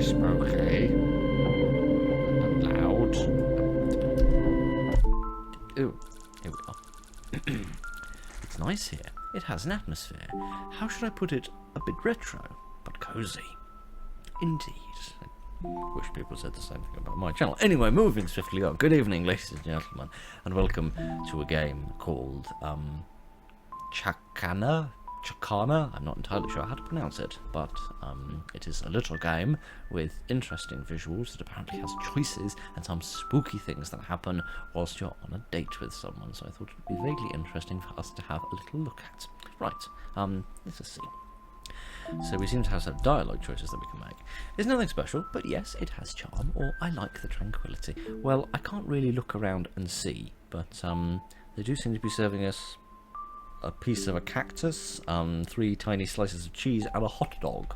smoky. Loud. Ooh, here we are. It's nice here. It has an atmosphere. How should I put it? A bit retro, but cozy. Indeed. I wish people said the same thing about my channel. Anyway, moving swiftly on. Good evening, ladies and gentlemen, and welcome to a game called Chakana. I'm not entirely sure how to pronounce it, but it is a little game with interesting visuals that apparently has choices and some spooky things that happen whilst you're on a date with someone. So I thought it would be vaguely interesting for us to have a little look at. Right, let's just see. So we seem to have some dialogue choices that we can make. It's nothing special, but yes, it has charm, or I like the tranquility. Well, I can't really look around and see, but they do seem to be serving us a piece of a cactus, 3 tiny slices of cheese, and a hot dog,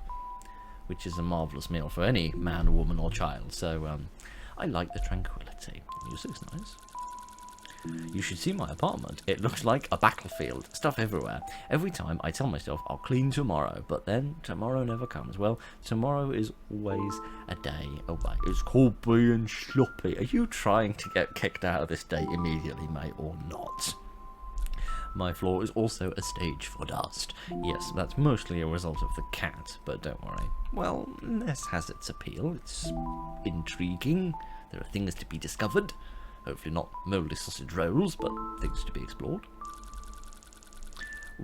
which is a marvellous meal for any man, woman, or child. So I like the tranquility. Music's nice. You should see my apartment. It looks like a battlefield. Stuff everywhere. Every time I tell myself I'll clean tomorrow, but then tomorrow never comes. Well, tomorrow is always a day away. It's called being sloppy. Are you trying to get kicked out of this date immediately, mate, or not? My floor is also a stage for dust. Yes, that's mostly a result of the cat, but don't worry. Well, this has its appeal. It's intriguing. There are things to be discovered. Hopefully not mouldy sausage rolls, but things to be explored.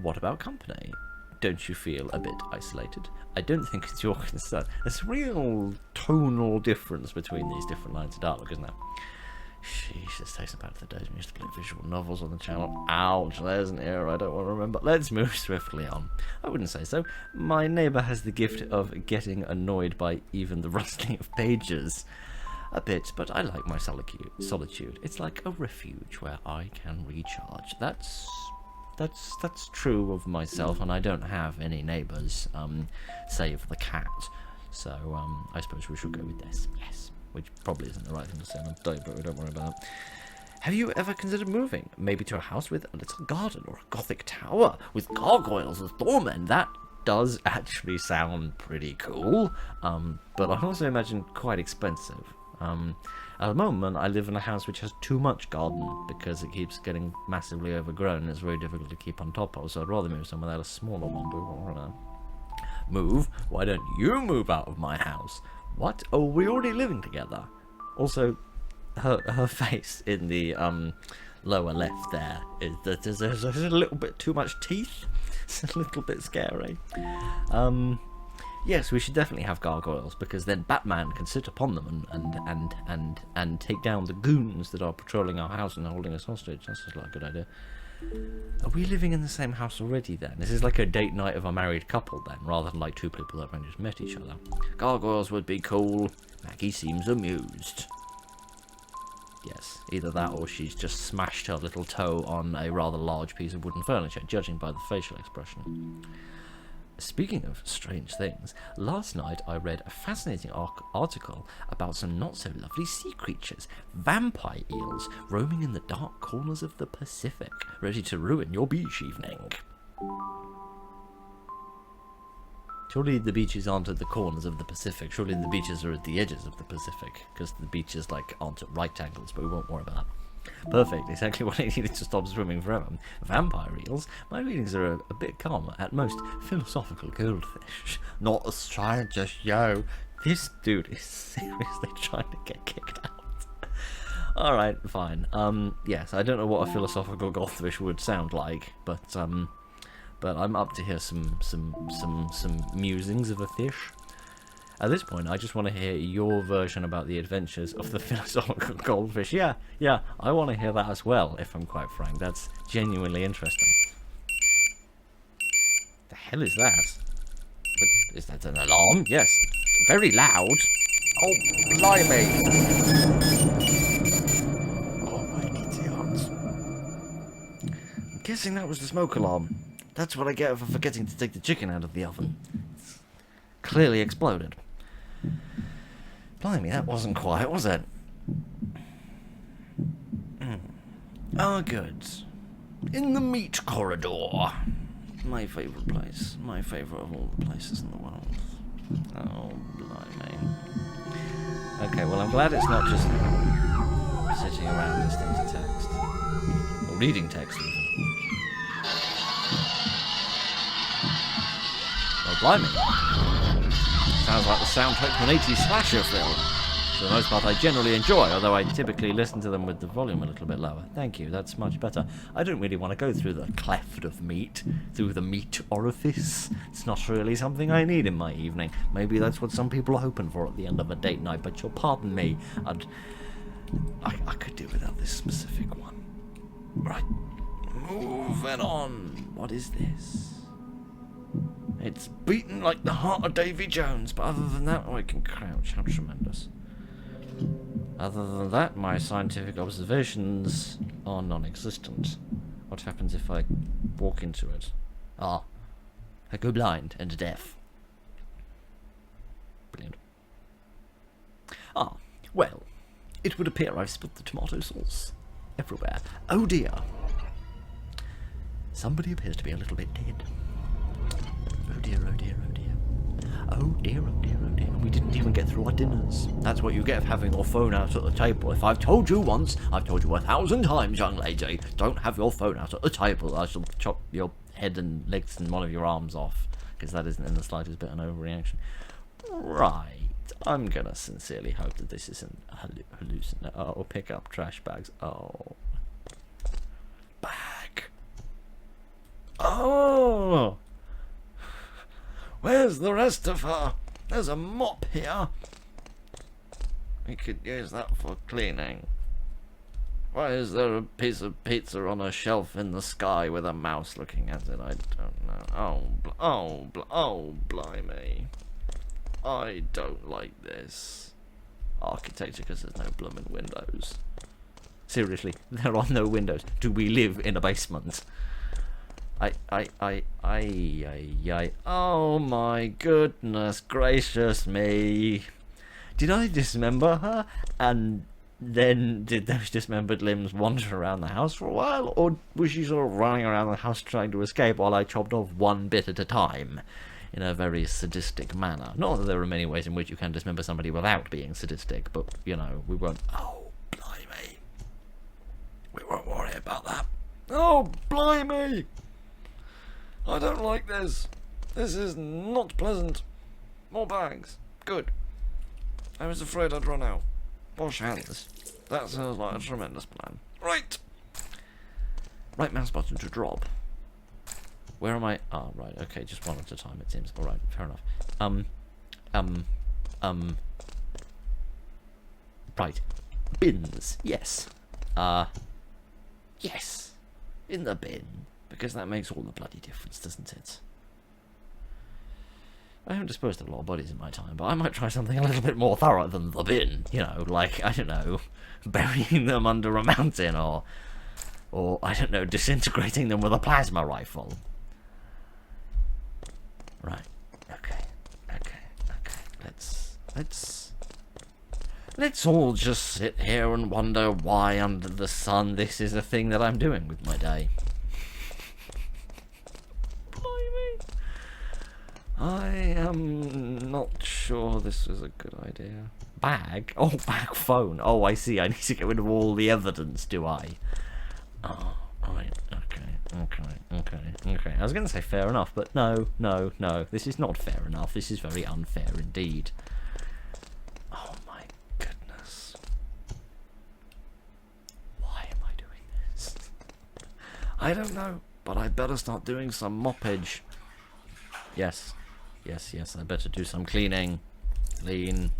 What about company? Don't you feel a bit isolated? I don't think it's your concern. There's a real tonal difference between these different lines of dialogue, isn't there? Sheesh, this takes about the days when we used to play visual novels on the channel. Ouch, there's an era I don't want to remember. Let's move swiftly on. I wouldn't say so. My neighbour has the gift of getting annoyed by even the rustling of pages. A bit, but I like my solitude. It's like a refuge where I can recharge. That's true of myself, and I don't have any neighbours, save the cat. So I suppose we should go with this. Yes, which probably isn't the right thing to say on a date, but we don't worry about it. Have you ever considered moving? Maybe to a house with a little garden or a gothic tower with gargoyles as doormen? That does actually sound pretty cool, but I also imagine quite expensive. At the moment, I live in a house which has too much garden because it keeps getting massively overgrown and it's very difficult to keep on top of, so I'd rather move somewhere that has a smaller one. But move? Why don't you move out of my house? What? Oh, we're already living together. Also, her face in the lower left there is that there's a little bit too much teeth. It's a little bit scary. Yes, we should definitely have gargoyles, because then Batman can sit upon them and take down the goons that are patrolling our house and holding us hostage. That's just like a good idea. Are we living in the same house already then? This is like a date night of a married couple then, rather than like two people that have just met each other. Gargoyles would be cool. Maggie seems amused. Yes, either that or she's just smashed her little toe on a rather large piece of wooden furniture, judging by the facial expression. Speaking of strange things, last night I read a fascinating article about some not-so-lovely sea creatures, vampire eels, roaming in the dark corners of the Pacific, ready to ruin your beach evening. Surely the beaches aren't at the corners of the Pacific, surely the beaches are at the edges of the Pacific, because the beaches aren't at right angles, but we won't worry about that. Perfect, exactly what I needed to stop swimming forever. Vampire eels? My readings are a bit calmer, at most philosophical goldfish. Not as strange as yo. This dude is seriously trying to get kicked out. Alright, fine. Yes, I don't know what a philosophical goldfish would sound like, but I'm up to hear some musings of a fish. At this point, I just want to hear your version about the adventures of the philosophical goldfish. Yeah, I want to hear that as well, if I'm quite frank. That's genuinely interesting. The hell is that? Is that an alarm? Yes. Very loud. Oh, blimey. Oh, my idiot. I'm guessing that was the smoke alarm. That's what I get for forgetting to take the chicken out of the oven. It's clearly exploded. Blimey, that wasn't quiet, was it? Oh, good. In the meat corridor. My favourite place. My favourite of all the places in the world. Oh, blimey. Okay, well, I'm glad it's not just sitting around listening to text. Or reading text, even. Well, blimey. Sounds like the soundtrack to an 80s slasher film. For the most part, I generally enjoy, although I typically listen to them with the volume a little bit lower. Thank you, that's much better. I don't really want to go through the cleft of meat, through the meat orifice. It's not really something I need in my evening. Maybe that's what some people are hoping for at the end of a date night, but you'll pardon me. I could do without this specific one. Right, moving on. What is this? It's beaten like the heart of Davy Jones, but other than that, I can crouch. How tremendous. Other than that, my scientific observations are non-existent. What happens if I walk into it? I go blind and deaf. Brilliant. Well, it would appear I've spilt the tomato sauce everywhere. Oh dear. Somebody appears to be a little bit dead. Oh dear, oh dear, oh dear. Oh dear, oh dear, oh dear. And we didn't even get through our dinners. That's what you get for having your phone out at the table. If I've told you once, I've told you 1,000 times, young lady, don't have your phone out at the table. I shall chop your head and legs and one of your arms off. Because that isn't in the slightest bit an overreaction. Right. I'm gonna sincerely hope that this isn't hallucinate. Oh, pick up trash bags. Oh. Bag. Oh! Where's the rest of her? There's a mop here. We could use that for cleaning. Why is there a piece of pizza on a shelf in the sky with a mouse looking at it? I don't know. Oh, blimey. I don't like this. Architecture because there's no blooming windows. Seriously, there are no windows. Do we live in a basement? Oh my goodness gracious me. Did I dismember her? And then did those dismembered limbs wander around the house for a while? Or was she sort of running around the house trying to escape while I chopped off one bit at a time? In a very sadistic manner. Not that there are many ways in which you can dismember somebody without being sadistic, but, you know, we won't... Oh, blimey. We won't worry about that. Oh, blimey! I don't like this. This is not pleasant. More bags. Good. I was afraid I'd run out. Wash hands. That sounds like a tremendous plan. Right! Right mouse button to drop. Where am I? Oh, right, okay, just one at a time, it seems. Alright, fair enough. Right. Bins, yes. Yes. In the bin. Because that makes all the bloody difference, doesn't it? I haven't disposed of a lot of bodies in my time, but I might try something a little bit more thorough than the bin. You know, like, I don't know, burying them under a mountain, or I don't know, disintegrating them with a plasma rifle. Right. Okay. Let's all just sit here and wonder why under the sun this is a thing that I'm doing with my day. Blimey. I am not sure this was a good idea. Bag? Oh, bag phone. Oh, I see. I need to get rid of all the evidence, do I? Oh, right. Okay. I was going to say fair enough, but no. This is not fair enough. This is very unfair indeed. Oh my goodness. Why am I doing this? I don't know, but I better start doing some moppage. Yes, I better do some cleaning. Cleany.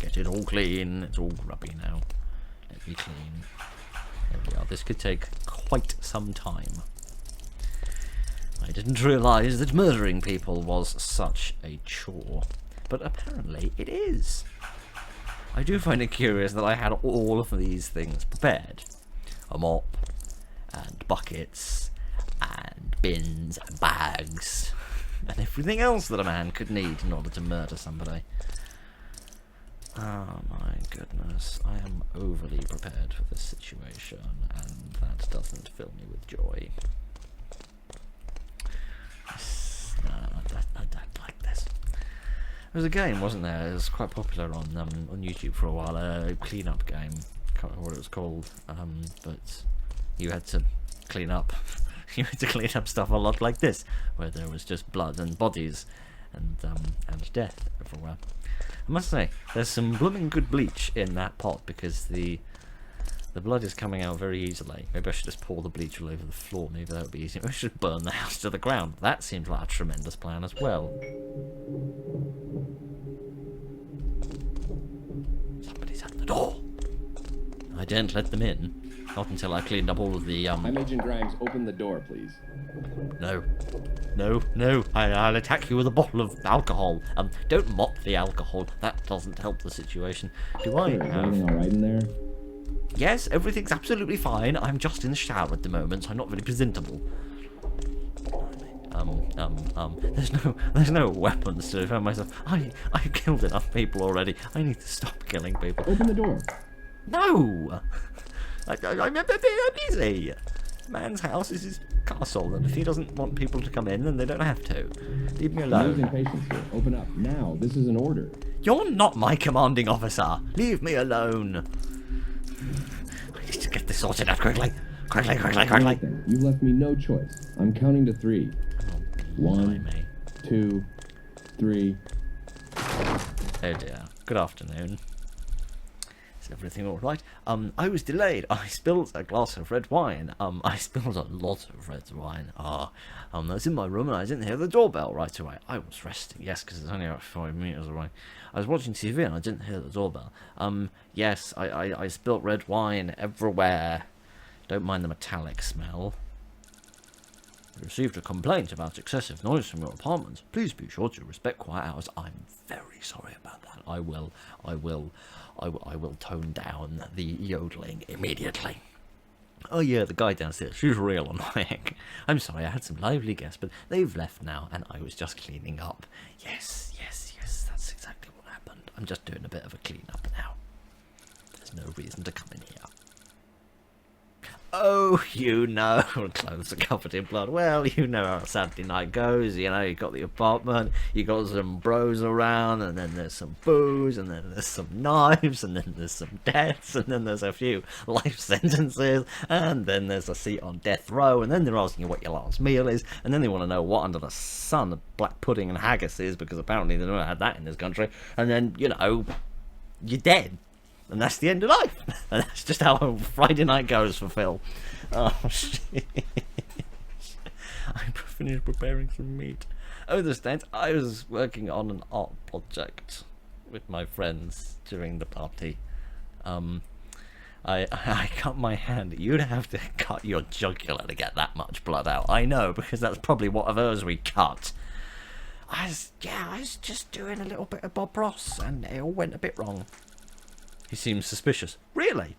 Get it all clean. It's all grubby now. Let me clean. There we are. This could take quite some time. I didn't realise that murdering people was such a chore. But apparently it is. I do find it curious that I had all of these things prepared. A mop, and buckets, and bins, and bags, and everything else that a man could need in order to murder somebody. Oh my goodness, I am overly prepared for this situation, and that doesn't fill me with joy. No, There was a game, wasn't there? It was quite popular on YouTube for a while. A clean-up game. Can't remember what it was called. But you had to clean up. You had to clean up stuff a lot like this, where there was just blood and bodies and death everywhere. I must say, there's some blooming good bleach in that pot because the blood is coming out very easily. Maybe I should just pour the bleach all over the floor. Maybe that would be easier. We should burn the house to the ground. That seems like a tremendous plan as well. Somebody's at the door. I daren't let them in. Not until I cleaned up all of the I'm Agent Grimes. Open the door, please. No. No. I'll attack you with a bottle of alcohol. Don't mop the alcohol. That doesn't help the situation. Do I Is have... everything alright in there? Yes, everything's absolutely fine. I'm just in the shower at the moment, so I'm not very presentable. There's no weapons to defend myself. I've killed enough people already. I need to stop killing people. Open the door. No! I'm busy. Man's house is his castle, and if he doesn't want people to come in, then they don't have to. Leave me I'm alone. losing patience here. Open up now. This is an order. You're not my commanding officer. Leave me alone. I need to get this sorted out quickly. Quickly. Right then. You've left me no choice. I'm counting to 3. Oh, 1, blimey. 2, 3. Oh dear. Good afternoon. Is everything alright? I was delayed. I spilled a glass of red wine. I spilled a lot of red wine. I was in my room and I didn't hear the doorbell right away. I was resting, yes, because it's only about 5 meters away. I was watching TV and I didn't hear the doorbell. Yes, I spilt red wine everywhere. Don't mind the metallic smell. I received a complaint about excessive noise from your apartment. Please be sure to respect quiet hours. I'm very sorry about that. I will tone down the yodeling immediately. Oh yeah, the guy downstairs, she's real annoying. I'm sorry, I had some lively guests, but they've left now, and I was just cleaning up. Yes, that's exactly what happened. I'm just doing a bit of a clean up now. There's no reason to come in here. Oh, you know, clothes are covered in blood. Well, you know how Saturday night goes. You know, you got the apartment, you got some bros around, and then there's some booze, and then there's some knives, and then there's some deaths, and then there's a few life sentences, and then there's a seat on death row, and then they're asking you what your last meal is, and then they want to know what under the sun black pudding and haggis is, because apparently they've never had that in this country, and then, you know, you're dead. And that's the end of life. And that's just how Friday night goes for Phil. Oh, shit. I finished preparing some meat. Oh, understand, I was working on an art project with my friends during the party. I cut my hand. You'd have to cut your jugular to get that much blood out. I know, because that's probably what of hers we cut. I was just doing a little bit of Bob Ross, and it all went a bit wrong. He seems suspicious. Really?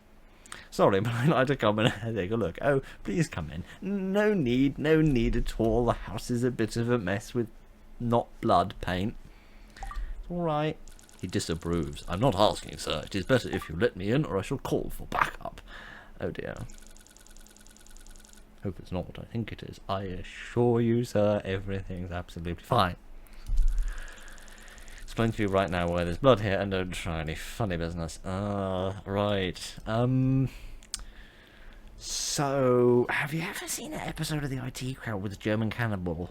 Sorry, but I'd like to come and take a look. Oh, please come in. No need at all. The house is a bit of a mess with not blood paint. It's alright. He disapproves. I'm not asking, sir. It is better if you let me in, or I shall call for backup. Oh dear. Hope it's not what I think it is. I assure you, sir, everything's absolutely fine. Explain to you right now why there's blood here, and don't try any funny business. Right. So, have you ever seen an episode of the IT Crowd with the German cannibal?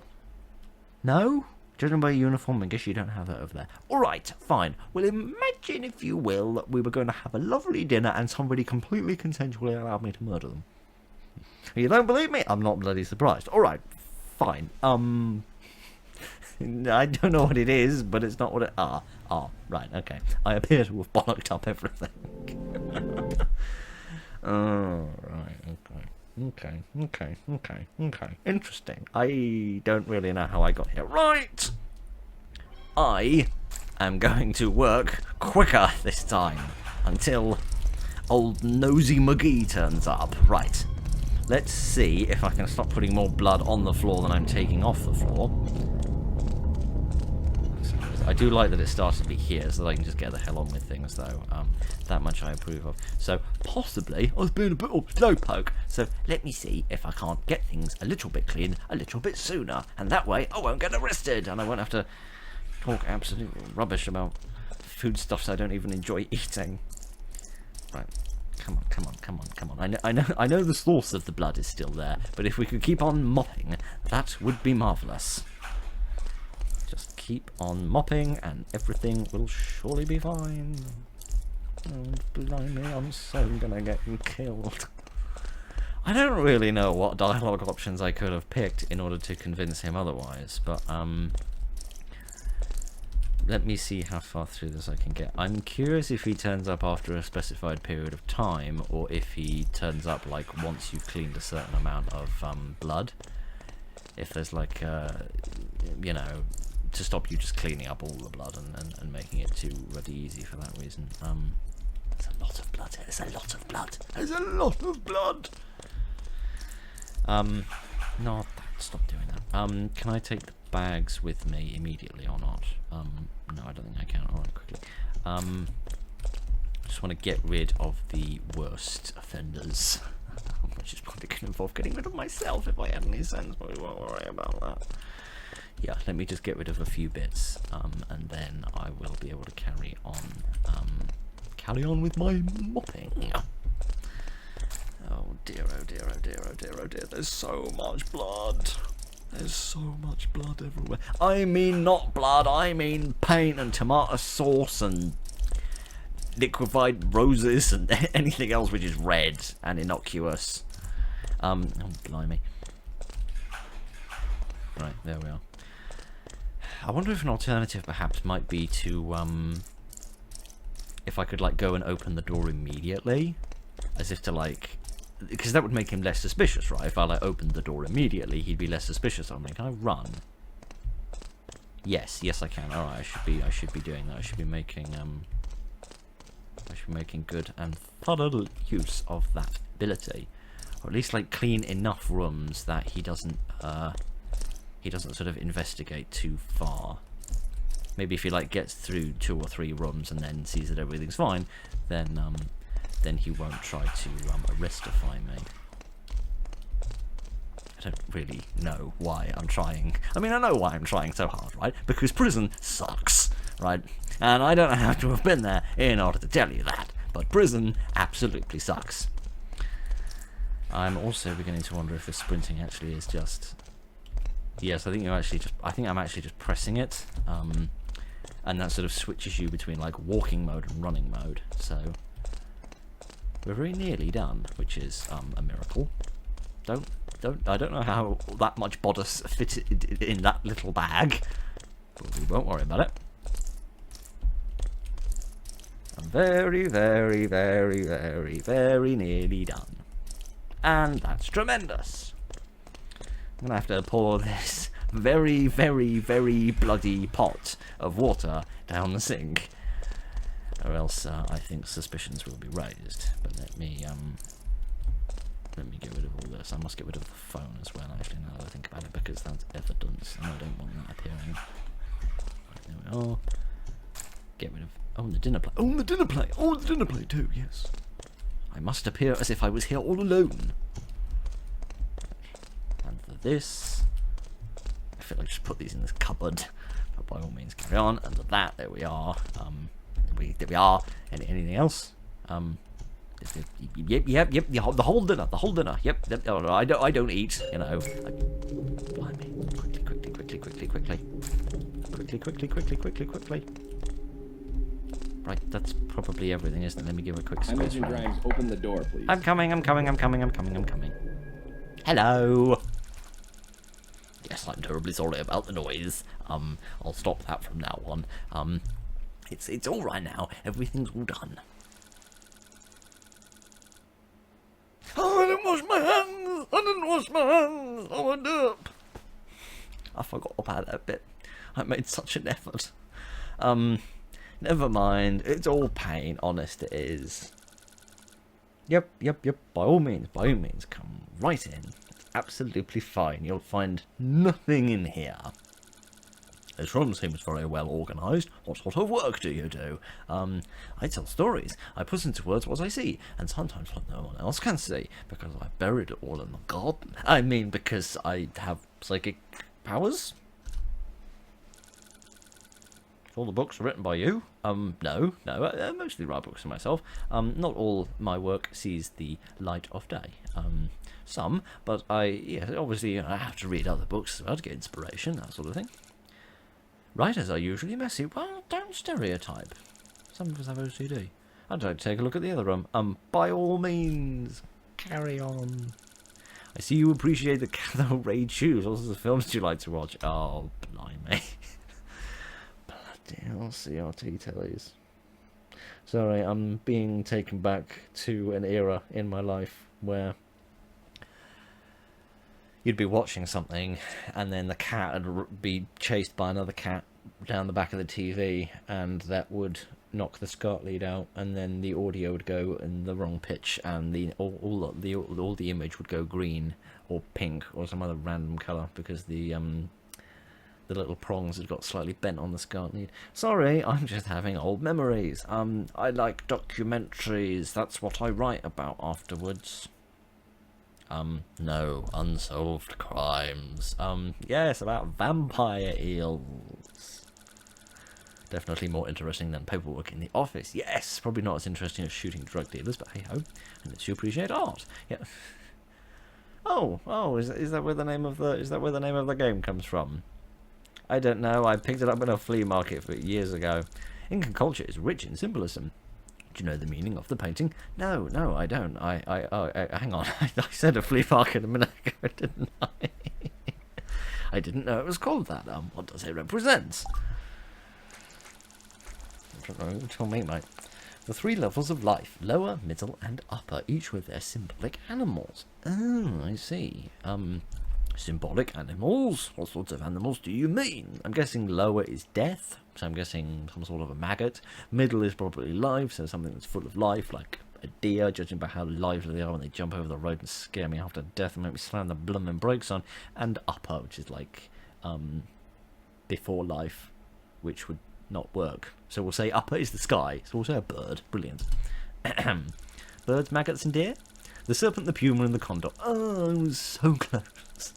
No? Judging by your uniform, I guess you don't have that over there. Alright, fine. Well, imagine, if you will, that we were going to have a lovely dinner and somebody completely consensually allowed me to murder them. You don't believe me? I'm not bloody surprised. Alright, fine. I don't know what it is, but it's not what it... right, okay. I appear to have bollocked up everything. Right, okay. Interesting. I don't really know how I got here. Right! I am going to work quicker this time, until old Nosy McGee turns up. Right. Let's see if I can stop putting more blood on the floor than I'm taking off the floor. I do like that it started to be here, so that I can just get the hell on with things, though. That much I approve of. So, possibly, I've been a bit of a slowpoke. So, let me see if I can't get things a little bit clean, a little bit sooner. And that way, I won't get arrested, and I won't have to talk absolute rubbish about foodstuffs I don't even enjoy eating. Right. Come on. I know the source of the blood is still there, but if we could keep on mopping, that would be marvellous. Just keep on mopping and everything will surely be fine. Oh, blimey, I'm so gonna get killed. I don't really know what dialogue options I could have picked in order to convince him otherwise, but, let me see how far through this I can get. I'm curious if he turns up after a specified period of time, or if he turns up, like, once you've cleaned a certain amount of, blood. If there's, like, you know, to stop you just cleaning up all the blood and making it too bloody easy for that reason. There's a lot of blood. There's a lot of blood. There's a lot of blood! No, stop doing that. Can I take the bags with me immediately or not? No, I don't think I can. Alright, quickly. I just want to get rid of the worst offenders. Which is probably going to involve getting rid of myself if I had any sense, but we won't worry about that. Yeah, let me just get rid of a few bits, and then I will be able to carry on with my mopping. Oh dear, oh dear, oh dear, oh dear, oh dear, there's so much blood. There's so much blood everywhere. I mean not blood, I mean paint and tomato sauce and liquefied roses and anything else which is red and innocuous. Oh blimey. Right, there we are. I wonder if an alternative perhaps might be to, if I could, like, go and open the door immediately, as if to, like, because that would make him less suspicious, right? If I, like, opened the door immediately, he'd be less suspicious. I'm like, can I run? Yes, I can. Alright, I should be doing that. I should be making good and thorough use of that ability. Or at least, like, clean enough rooms that he doesn't sort of investigate too far. Maybe if he, like, gets through 2 or 3 rooms and then sees that everything's fine, then he won't try to arrestify me. I don't really know why I'm trying. I mean, I know why I'm trying so hard, right? Because prison sucks, right? And I don't have to have been there in order to tell you that. But prison absolutely sucks. I'm also beginning to wonder if the sprinting actually is just... Yes, I think I'm actually just pressing it, and that sort of switches you between, like, walking mode and running mode. So we're very nearly done, which is a miracle. I don't know how that much bodice fitted in that little bag, but we won't worry about it. I'm very, very, very, very, very nearly done, and that's tremendous. I'm gonna have to pour this very, very, very bloody pot of water down the sink, or else I think suspicions will be raised. But let me get rid of all this. I must get rid of the phone as well, actually, now that I think about it, because that's evidence, and I don't want that appearing. Right, there we are. Get rid of... Oh, and the dinner plate. Oh, and the dinner plate! Oh, the dinner plate too, yes. I must appear as if I was here all alone. And for this... I feel like I just put these in this cupboard, but by all means carry on. And for that, there we are. There we are. Anything else? Yep. The whole dinner. Yep. Oh, I don't eat. You know. Blimey. Quickly. Right, that's probably everything, isn't it? Let me give a quick space. Grimes, open the door, please. I'm coming. Hello. Yes, I'm terribly sorry about the noise. I'll stop that from now on. It's all right now. Everything's all done. Oh, I didn't wash my hands. I went up. I forgot about that bit. I made such an effort. Never mind. It's all pain. Honest, it is. Yep. By all means, come right in. It's absolutely fine. You'll find nothing in here. This room seems very well organised. What sort of work do you do? I tell stories. I put into words what I see, and sometimes what no one else can see, because I buried it all in the garden. I mean, because I have psychic powers? All the books are written by you? No. I mostly write books for myself. Not all my work sees the light of day. Some, but obviously I have to read other books as well to get inspiration, that sort of thing. Writers are usually messy. Well, don't stereotype. Some of us have OCD. I'd like to take a look at the other room. By all means, carry on. I see you appreciate the cathode ray tubes. What sorts of films do you like to watch? Oh, blimey. Bloody hell, CRT tellies. Sorry, I'm being taken back to an era in my life where you'd be watching something and then the cat would be chased by another cat down the back of the TV, and that would knock the SCART lead out, and then the audio would go in the wrong pitch, and all the image would go green or pink or some other random colour because the little prongs had got slightly bent on the SCART lead. Sorry, I'm just having old memories. I like documentaries. That's what I write about afterwards. No, unsolved crimes. Yes, about vampire eels. Definitely more interesting than paperwork in the office. Yes, probably not as interesting as shooting drug dealers, but hey ho, unless you appreciate art. Yeah. Oh, is that where the name of the game comes from? I don't know. I picked it up in a flea market years ago. Incan culture is rich in symbolism. Do you know the meaning of the painting? No, I don't. Hang on. I said a flea market a minute ago, didn't I? I didn't know it was called that. What does it represent? I don't know. Tell me, mate. The 3 levels of life: lower, middle, and upper, each with their symbolic animals. Oh, I see. Symbolic animals? What sorts of animals do you mean? I'm guessing lower is death, so I'm guessing some sort of a maggot. Middle is probably life, so something that's full of life, like a deer, judging by how lively they are when they jump over the road and scare me half to death and make me slam the blooming brakes on. And upper, which is like before life, which would not work. So we'll say upper is the sky, so we'll say a bird. Brilliant. Birds, maggots, and deer? The serpent, the puma, and the condor. Oh, I was so close.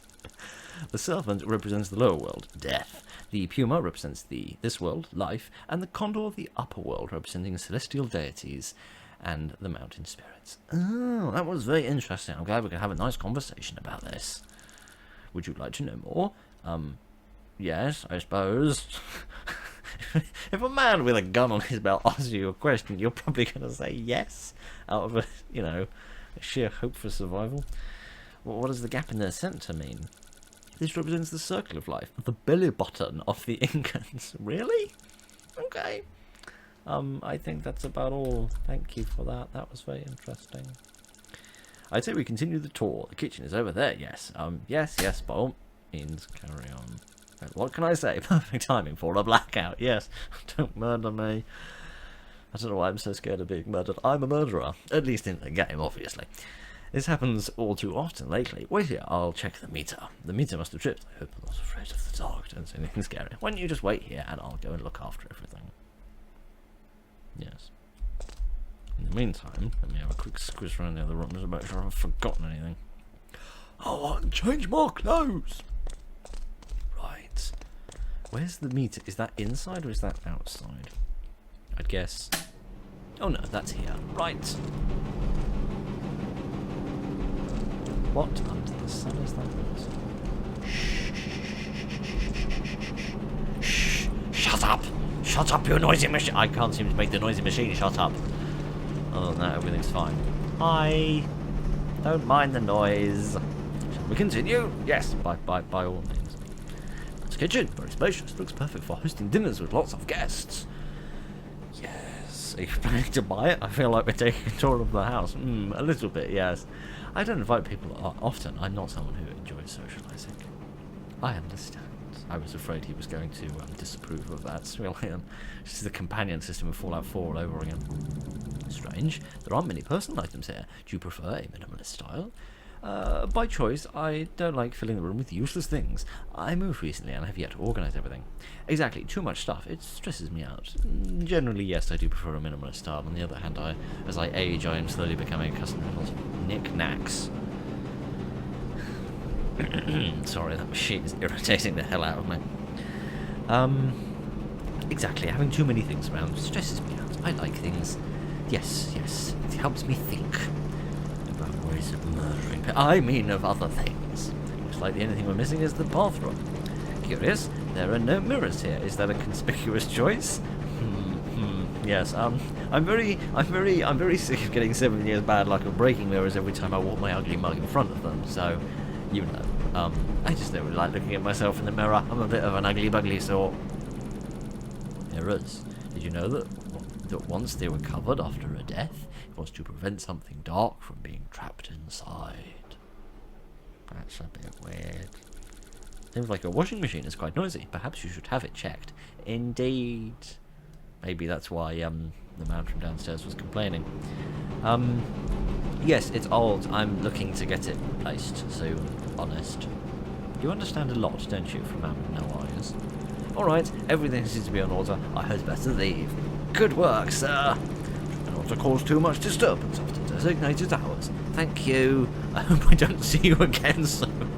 The serpent represents the lower world, death. The puma represents this world, life. And the condor, the upper world, representing celestial deities and the mountain spirits. Oh, that was very interesting. I'm glad we can have a nice conversation about this. Would you like to know more? Yes, I suppose. If a man with a gun on his belt asks you a question, you're probably going to say yes, out of a sheer hope for survival. Well, what does the gap in the centre mean? This represents the circle of life, the belly button of the Incans. Really? Okay. I think that's about all. Thank you for that. That was very interesting. I'd say we continue the tour. The kitchen is over there, yes. Yes, by all means, carry on. What can I say? Perfect timing for a blackout, yes. Don't murder me. I don't know why I'm so scared of being murdered. I'm a murderer. At least in the game, obviously. This happens all too often lately. Wait here, I'll check the meter. The meter must have tripped. I hope I'm not afraid of the dark. Don't say anything scary. Why don't you just wait here and I'll go and look after everything? Yes. In the meantime, let me have a quick squiz around the other rooms to make sure I haven't forgotten anything. Oh, I can change more clothes! Right. Where's the meter? Is that inside or is that outside? I'd guess. Oh no, that's here. Right. What under the sun is that? Shh! Shut up! Shut up, you noisy machine! I can't seem to make the noisy machine shut up. Other than that, everything's fine. Hi! Don't mind the noise. Shall we continue? Yes, by all means. This kitchen, very spacious. Looks perfect for hosting dinners with lots of guests. Yes. Are you planning to buy it? I feel like we're taking a tour of the house. A little bit, yes. I don't invite people often. I'm not someone who enjoys socialising. I understand. I was afraid he was going to disapprove of that. Really, this is the companion system of Fallout 4 all over again. Strange. There aren't many personal items here. Do you prefer a minimalist style? By choice, I don't like filling the room with useless things. I moved recently and have yet to organise everything. Exactly, too much stuff. It stresses me out. Generally, yes, I do prefer a minimalist style. On the other hand, as I age, I am slowly becoming accustomed to lots of knick-knacks. Sorry, that machine is irritating the hell out of me. exactly. Having too many things around stresses me out. I like things. Yes, it helps me think about ways of murdering. I mean of other things. Looks like the only thing we're missing is the bathroom. Curious, there are no mirrors here. Is that a conspicuous choice? Yes, I'm very sick of getting 7 years bad luck of breaking mirrors every time I walk my ugly mug in front of them, so, you know, I just don't really like looking at myself in the mirror. I'm a bit of an ugly bugly sort. Mirrors. Did you know that once they were covered after a death, it was to prevent something dark from being trapped inside? That's a bit weird. Seems like your washing machine is quite noisy. Perhaps you should have it checked. Indeed. Maybe that's why the man from downstairs was complaining. Yes, it's old. I'm looking to get it replaced soon. Honest. You understand a lot, don't you, from a man with no eyes? Alright, everything seems to be on order. I had better leave. Good work, sir. And not to cause too much disturbance after designated hours. Thank you. I hope I don't see you again soon.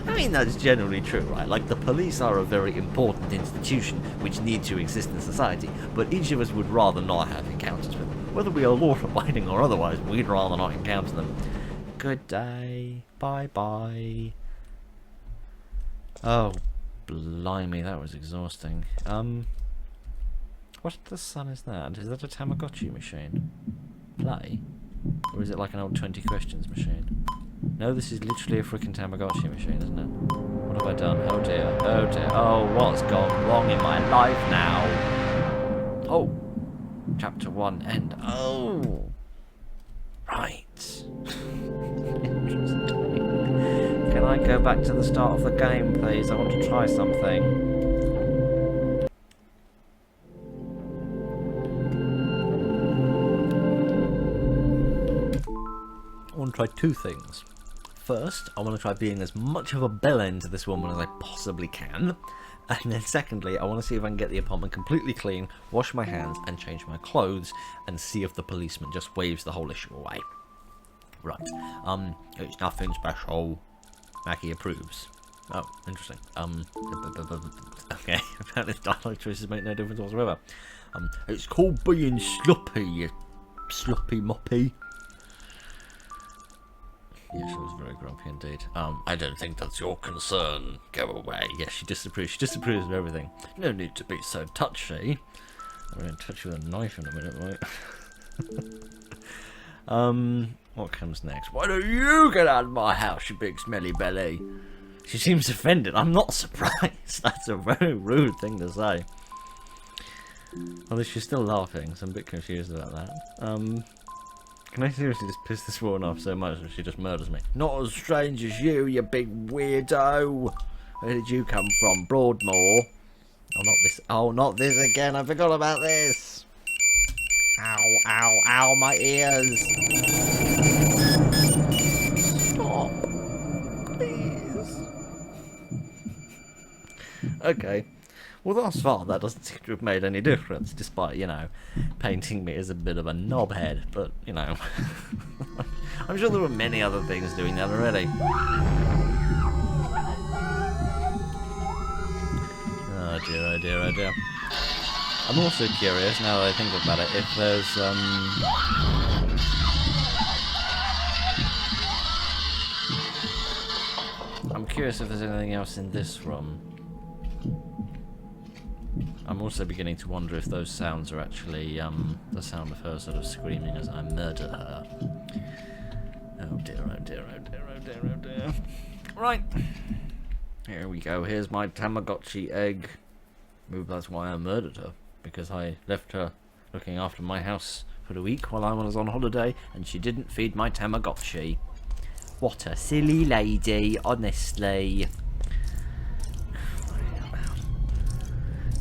I mean, that's generally true, right? Like, the police are a very important institution which need to exist in society, but each of us would rather not have encounters with them. Whether we are law-abiding or otherwise, we'd rather not encounter them. Good day. Bye-bye. Oh, blimey, that was exhausting. What the sun is that? Is that a Tamagotchi machine? Play? Or is it like an old 20 questions machine? No, this is literally a freaking Tamagotchi machine, isn't it? What have I done? Oh dear, oh dear. Oh, what's gone wrong in my life now? Oh, Chapter 1 end. Oh, right. Interesting. Can I go back to the start of the game, please? I want to try something. I want to try two things. First, I want to try being as much of a bellend to this woman as I possibly can. And then secondly, I want to see if I can get the apartment completely clean, wash my hands and change my clothes, and see if the policeman just waves the whole issue away. Right. It's nothing special. Maggie approves. Oh, interesting. Okay, apparently dialogue choices make no difference whatsoever. It's called being sloppy, you sloppy moppy. Yeah, she was very grumpy indeed. I don't think that's your concern. Go away. Yes, she disapproves. She disapproves of everything. No need to be so touchy. I'm going to touch you with a knife in a minute, right? What comes next? Why don't you get out of my house, you big smelly belly? She seems offended. I'm not surprised. That's a very rude thing to say. Although she's still laughing, so I'm a bit confused about that. Can I seriously just piss this woman off so much that she just murders me? Not as strange as you, you big weirdo. Where did you come from? Broadmoor? Oh, not this. Oh, not this again. I forgot about this. Ow, ow, ow, my ears. Stop. Please. Okay. Well, thus far, that doesn't seem to have made any difference, despite, you know, painting me as a bit of a knobhead. But, you know, I'm sure there were many other things doing that already. Oh dear, oh dear, oh dear. I'm also curious, now that I think about it, if there's, I'm curious if there's anything else in this room. I'm also beginning to wonder if those sounds are actually the sound of her sort of screaming as I murder her. Oh dear, oh dear, oh dear, oh dear, oh dear. Right. Here we go. Here's my Tamagotchi egg. Maybe that's why I murdered her. Because I left her looking after my house for a week while I was on holiday and she didn't feed my Tamagotchi. What a silly lady, honestly.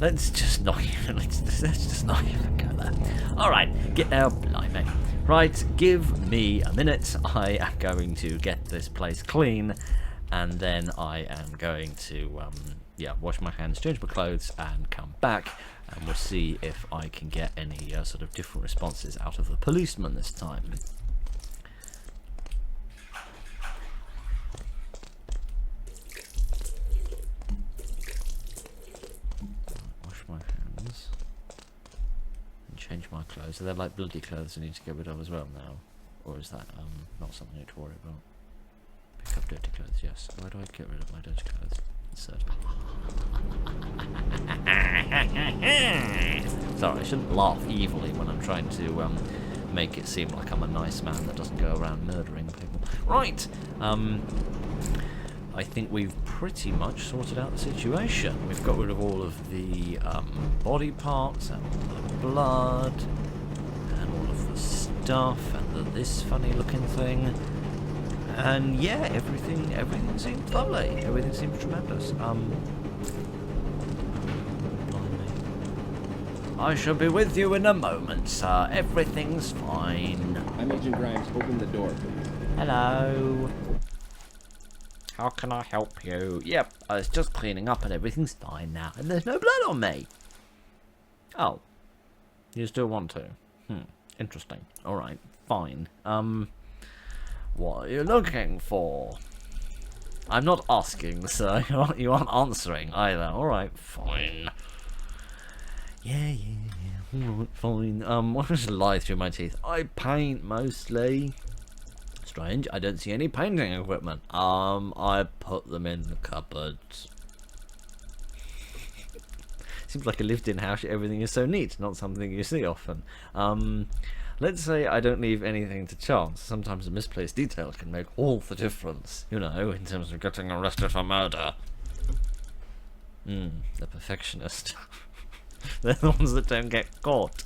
Let's just not even let's just not even go there. Alright, get out, blimey. Right, give me a minute. I am going to get this place clean and then I am going to wash my hands, change my clothes and come back and we'll see if I can get any sort of different responses out of the policeman this time. Wash my Change my clothes. Are there like bloody clothes I need to get rid of as well now? Or is that not something I need to worry about? Pick up dirty clothes, yes. Why do I get rid of my dirty clothes? Insert. Sorry, I shouldn't laugh evilly when I'm trying to make it seem like I'm a nice man that doesn't go around murdering people. Right! I think we've pretty much sorted out the situation. We've got rid of all of the body parts and all the blood and all of the stuff and this funny looking thing. And yeah, everything seemed lovely. Everything seemed tremendous. I shall be with you in a moment, sir. Everything's fine. I'm Agent Grimes. Open the door, please. Hello. How can I help you? Yep, I was just cleaning up and everything's fine now. And there's no blood on me. Oh. You still want to? Interesting. Alright, fine. What are you looking for? I'm not asking, sir. You aren't answering either. Alright, fine. Yeah. Alright, fine. What was lie through my teeth? I paint mostly. Strange, I don't see any painting equipment. I put them in the cupboards. Seems like a lived-in house, everything is so neat, not something you see often. Let's say I don't leave anything to chance. Sometimes a misplaced detail can make all the difference, you know, in terms of getting arrested for murder. The perfectionist. They're the ones that don't get caught.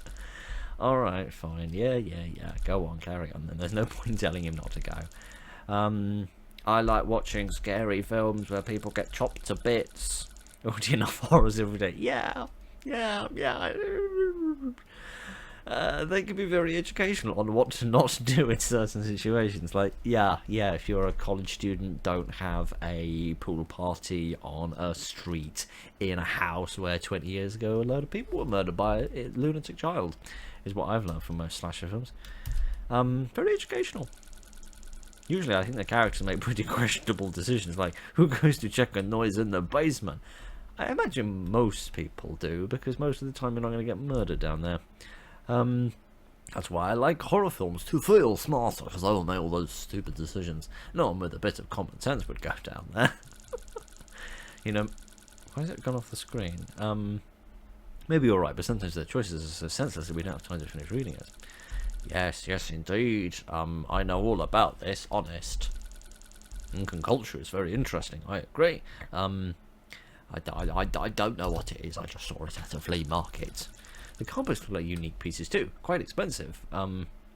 Alright, fine. Yeah. Go on, carry on then. There's no point telling him not to go. I like watching scary films where people get chopped to bits. Watching enough horrors every day. Yeah. They can be very educational on what to not do in certain situations. Like, yeah, if you're a college student, don't have a pool party on a street in a house where 20 years ago a load of people were murdered by a lunatic child, is what I've learned from most slasher films. Very educational. Usually I think the characters make pretty questionable decisions, like, who goes to check a noise in the basement? I imagine most people do, because most of the time you're not going to get murdered down there. That's why I like horror films, to feel smarter, because I will make all those stupid decisions. No one with a bit of common sense would go down there. You know, why has it gone off the screen? Maybe you're right, but sometimes their choices are so senseless that we don't have time to finish reading it. Yes, indeed. I know all about this, honest. Incan culture is very interesting, I agree. I don't know what it is, I just saw it at a flea market. The carpets look like unique pieces too, quite expensive.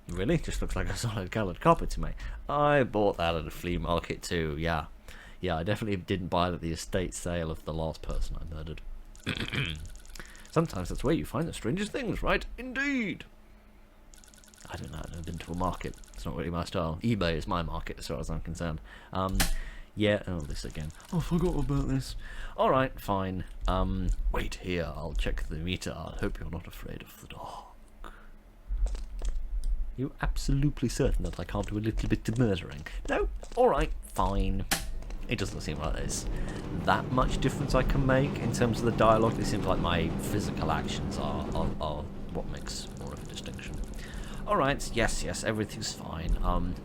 Really? Just looks like a solid coloured carpet to me. I bought that at a flea market too, yeah. Yeah, I definitely didn't buy it at the estate sale of the last person I murdered. Sometimes that's where you find the strangest things, right? Indeed! I don't know, I've never been to a market. It's not really my style. eBay is my market as far as I'm concerned. Yeah, oh, this again. I forgot about this. Alright, fine. Wait here, I'll check the meter. I hope you're not afraid of the dark. You absolutely certain that I can't do a little bit of murdering? No? Alright, fine. It doesn't seem like there's that much difference I can make in terms of the dialogue. It seems like my physical actions are what makes more of a distinction. Alright, yes, everything's fine.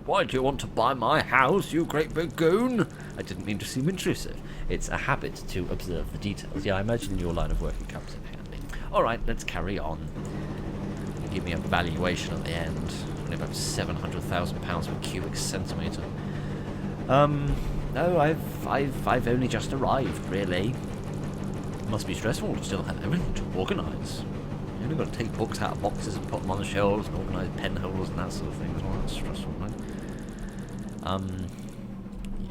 Why do you want to buy my house, you great big goon? I didn't mean to seem intrusive. It's a habit to observe the details. Yeah, I imagine your line of work comes in handy. Alright, let's carry on. Give me a valuation at the end. Only about £700,000 per cubic centimetre. No, I've only just arrived, really. It must be stressful to still have everything to organise. You only got to take books out of boxes and put them on the shelves and organise pen holders and that sort of thing as well. That's stressful, right?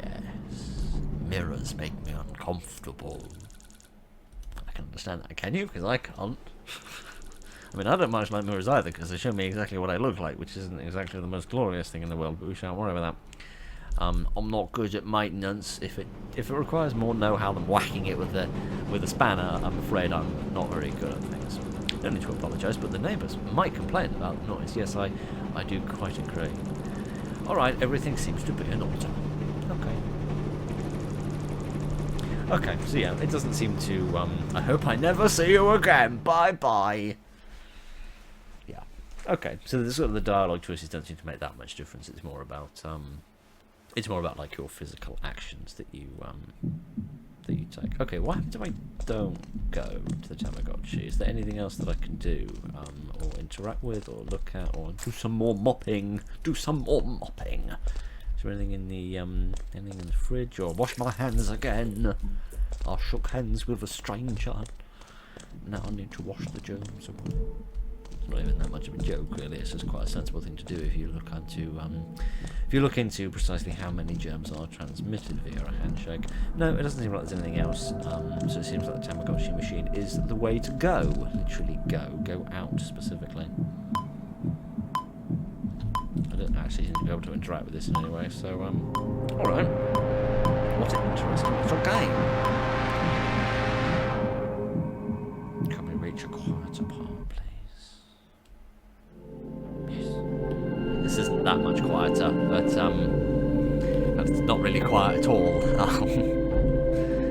Yes. Mirrors make me uncomfortable. I can understand that, can you? Because I can't. I mean, I don't much like mirrors either, because they show me exactly what I look like, which isn't exactly the most glorious thing in the world, but we shan't worry about that. I'm not good at maintenance. If it requires more know-how than whacking it with a spanner, I'm afraid I'm not very good at things. Don't need to apologise, but the neighbours might complain about the noise. Yes, I do quite agree. Alright, everything seems to be in order. Okay, so yeah, it doesn't seem to, I hope I never see you again. Bye-bye. Okay, so the sort of the dialogue choices don't seem to make that much difference. It's more about like your physical actions that you take. Okay, what happens if I don't go to the Tamagotchi? Is there anything else that I can do, or interact with, or look at, or do some more mopping? Do some more mopping. Is there anything in the fridge, or wash my hands again? I shook hands with a stranger. Now I need to wash the germs away. It's not even that much of a joke, really. It's just quite a sensible thing to do if you look into precisely how many germs are transmitted via a handshake. No, it doesn't seem like there's anything else. So it seems like the Tamagotchi machine is the way to go. Literally go out specifically. I don't actually seem to be able to interact with this in any way. So all right. What an interesting little game. Can we reach a quieter part, please? Yes. This isn't that much quieter, but it's not really quiet at all.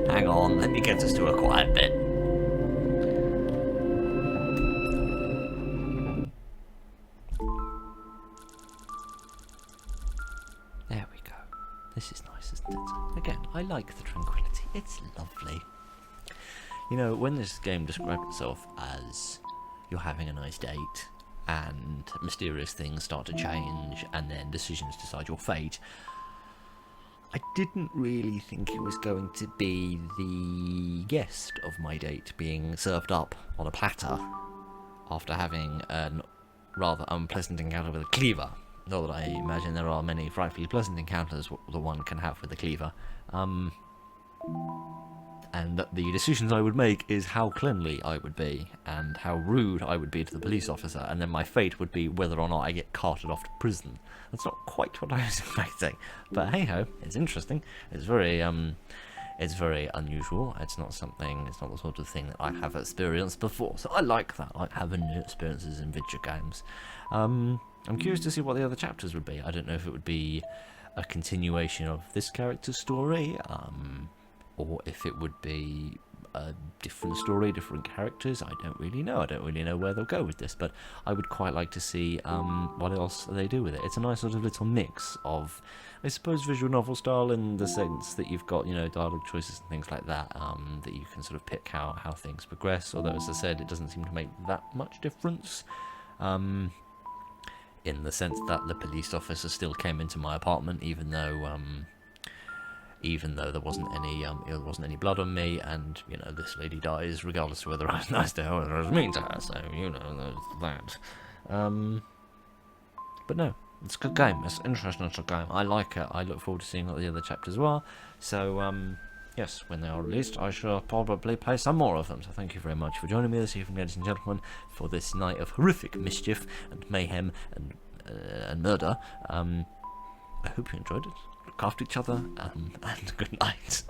Hang on, let me get us to a quiet bit. There we go. This is nice, isn't it? Again, I like the tranquility. It's lovely. You know, when this game described itself as you're having a nice date and mysterious things start to change and then decisions decide your fate, I didn't really think it was going to be the guest of my date being served up on a platter after having a rather unpleasant encounter with a cleaver. Not that I imagine there are many frightfully pleasant encounters that one can have with a cleaver. And that the decisions I would make is how cleanly I would be, and how rude I would be to the police officer, and then my fate would be whether or not I get carted off to prison. That's not quite what I was expecting, but hey-ho, it's interesting. It's very unusual. It's not the sort of thing that I have experienced before, so I like that. I like having new experiences in video games. I'm curious to see what the other chapters would be. I don't know if it would be a continuation of this character's story, or if it would be a different story, different characters. I don't really know. I don't really know where they'll go with this, but I would quite like to see what else they do with it. It's a nice sort of little mix of, I suppose, visual novel style in the sense that you've got, dialogue choices and things like that, that you can sort of pick how things progress, although, as I said, it doesn't seem to make that much difference. In the sense that the police officer still came into my apartment, even though there wasn't any blood on me, and this lady dies regardless of whether I was nice to her or whether I was mean to her. So there's that. But no, it's a good game. It's an interesting little game. I like it. I look forward to seeing what the other chapters are. So yes, when they are released, I shall probably play some more of them. So thank you very much for joining me this evening, ladies and gentlemen, for this night of horrific mischief and mayhem and murder. I hope you enjoyed it. Look after each other, and good night.